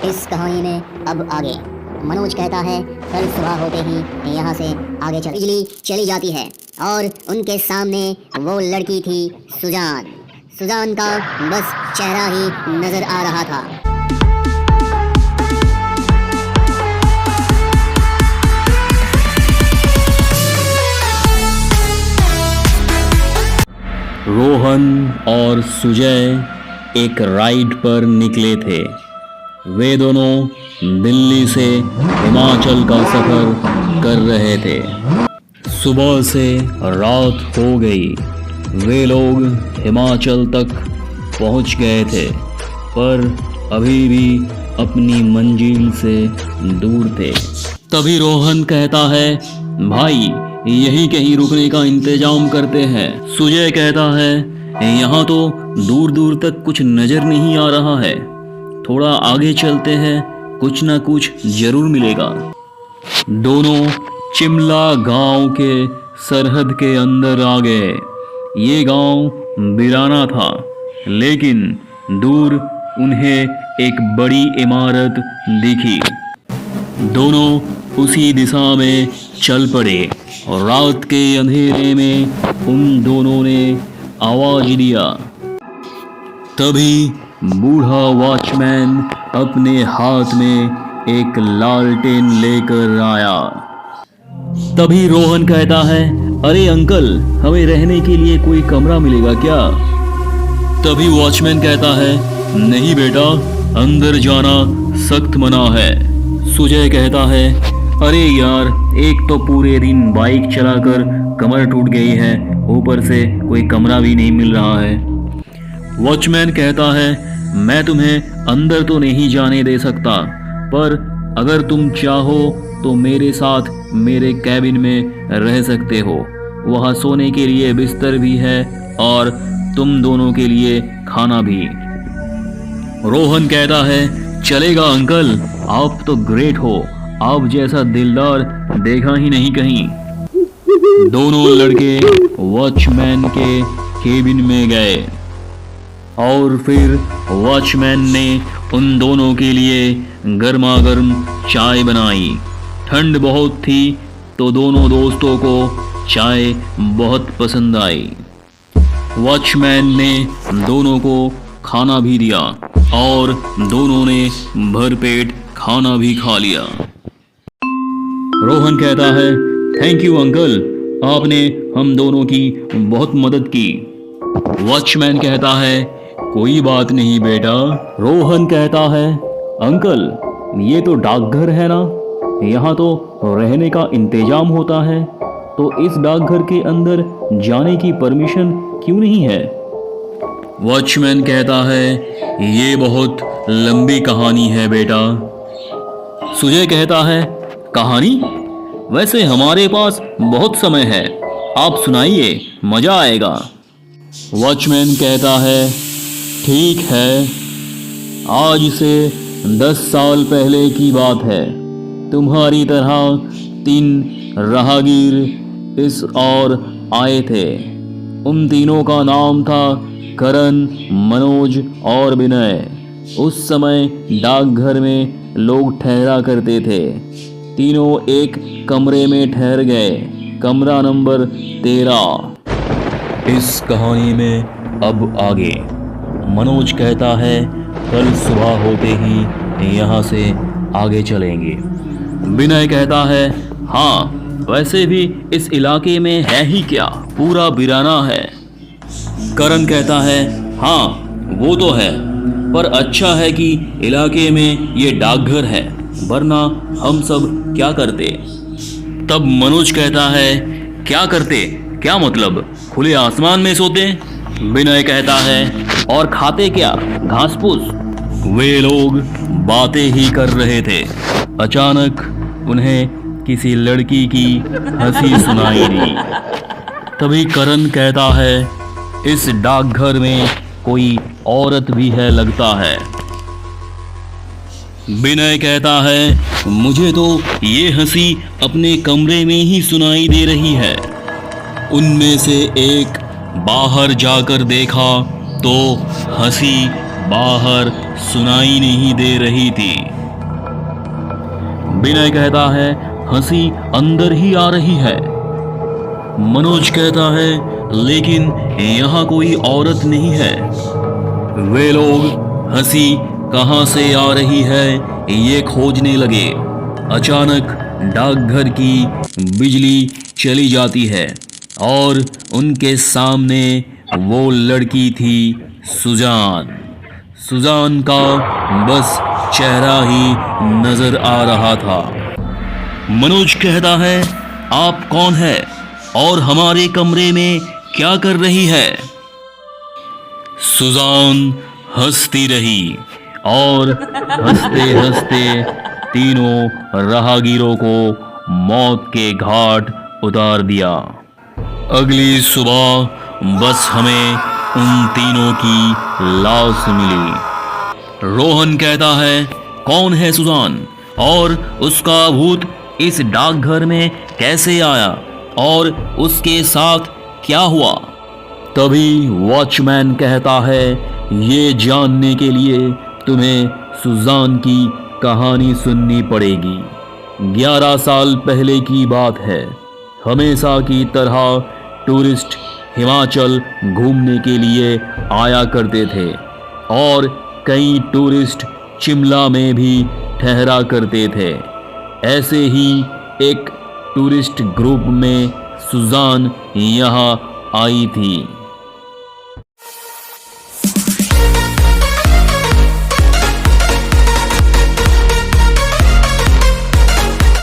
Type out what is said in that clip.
इस कहानी में अब आगे मनोज कहता है कल सुबह होते ही यहाँ से आगे चल बिजली चली जाती है और उनके सामने वो लड़की थी सुजान का बस चेहरा ही नजर आ रहा था। रोहन और सुजय एक राइड पर निकले थे। वे दोनों दिल्ली से हिमाचल का सफ़र कर रहे थे। सुबह से रात हो गई। वे लोग हिमाचल तक पहुंच गए थे पर अभी भी अपनी मंजिल से दूर थे। तभी रोहन कहता है, भाई यहीं कहीं रुकने का इंतजाम करते हैं। सुजय कहता है, यहाँ तो दूर दूर तक कुछ नजर नहीं आ रहा है, थोड़ा आगे चलते हैं, कुछ ना कुछ जरूर मिलेगा। दोनों चिमला गांव के सरहद के अंदर आ गए। ये गांव बिराना था, लेकिन दूर उन्हें एक बड़ी इमारत दिखी। दोनों उसी दिशा में चल पड़े और रात के अंधेरे में उन दोनों ने आवाज दिया। तभी बूढ़ा वॉचमैन अपने हाथ में एक लालटेन लेकर आया। तभी रोहन कहता है, अरे अंकल, हमें रहने के लिए कोई कमरा मिलेगा क्या? तभी वॉचमैन कहता है, नहीं बेटा, अंदर जाना सख्त मना है। सुजय कहता है, अरे यार, एक तो पूरे दिन बाइक चलाकर कमर टूट गई है, ऊपर से कोई कमरा भी नहीं मिल रहा है। वॉचमैन कहता है, मैं तुम्हें अंदर तो नहीं जाने दे सकता, पर अगर तुम चाहो तो मेरे साथ मेरे कैबिन में रह सकते हो। वहाँ सोने के लिए बिस्तर भी है और तुम दोनों के लिए खाना भी। रोहन कहता है, चलेगा अंकल, आप तो ग्रेट हो, आप जैसा दिलदार देखा ही नहीं कहीं। दोनों लड़के वॉचमैन के केबिन में गए और फिर वॉचमैन ने उन दोनों के लिए गर्मा गर्म चाय बनाई। ठंड बहुत थी तो दोनों दोस्तों को चाय बहुत पसंद आई। वॉचमैन ने दोनों को खाना भी दिया और दोनों ने भरपेट खाना भी खा लिया। रोहन कहता है, थैंक यू अंकल, आपने हम दोनों की बहुत मदद की। वॉचमैन कहता है, कोई बात नहीं बेटा। रोहन कहता है, अंकल, ये तो डाकघर है ना, यहाँ तो रहने का इंतजाम होता है, तो इस डाकघर के अंदर जाने की परमिशन क्यों नहीं है? वॉचमैन कहता है, ये बहुत लंबी कहानी है बेटा। सुजय कहता है, कहानी? वैसे हमारे पास बहुत समय है, आप सुनाइए, मजा आएगा। वॉचमैन कहता है, ठीक है, आज से 10 साल पहले की बात है। तुम्हारी तरह 3 राहगीर इस ओर आए थे। उन तीनों का नाम था करण, मनोज और विनय। उस समय डाकघर में लोग ठहरा करते थे। तीनों एक कमरे में ठहर गए, कमरा नंबर 13। इस कहानी में अब आगे मनोज कहता है, कल सुबह होते ही यहाँ से आगे चलेंगे। विनय कहता है, हाँ, वैसे भी इस इलाके में है ही क्या, पूरा बिराना है। करण कहता है, हाँ वो तो है, पर अच्छा है कि इलाके में ये डाकघर है, वरना हम सब क्या करते। तब मनोज कहता है, क्या करते? क्या मतलब, खुले आसमान में सोते? विनय कहता है, और खाते क्या, घास फूस? वे लोग बातें ही कर रहे थे, अचानक उन्हें किसी लड़की की हंसी सुनाई दी। तभी करण कहता है, इस डाकघर में कोई औरत भी है लगता है। विनय कहता है, मुझे तो ये हंसी अपने कमरे में ही सुनाई दे रही है। उनमें से एक बाहर जाकर देखा तो हंसी बाहर सुनाई नहीं दे रही थी। विनय कहता है हंसी अंदर ही आ रही है। मनोज कहता है लेकिन यहाँ कोई औरत नहीं है। वे लोग हंसी कहां से आ रही है ये खोजने लगे। अचानक डाकघर की बिजली चली जाती है और उनके सामने वो लड़की थी सुजान। सुजान का बस चेहरा ही नजर आ रहा था। मनोज कहता है आप कौन है और हमारे कमरे में क्या कर रही है? सुजान हंसती रही और हंसते हंसते तीनों राहगीरों को मौत के घाट उतार दिया। अगली सुबह बस हमें उन तीनों की लाश मिली। रोहन कहता है कौन है सुजान और उसका भूत इस डाकघर में कैसे आया और उसके साथ क्या हुआ? तभी वॉचमैन कहता है ये जानने के लिए तुम्हें सुजान की कहानी सुननी पड़ेगी। 11 साल पहले की बात है। हमेशा की तरह टूरिस्ट हिमाचल घूमने के लिए आया करते थे और कई टूरिस्ट शिमला में भी ठहरा करते थे। ऐसे ही एक टूरिस्ट ग्रुप में सुजान यहाँ आई थी।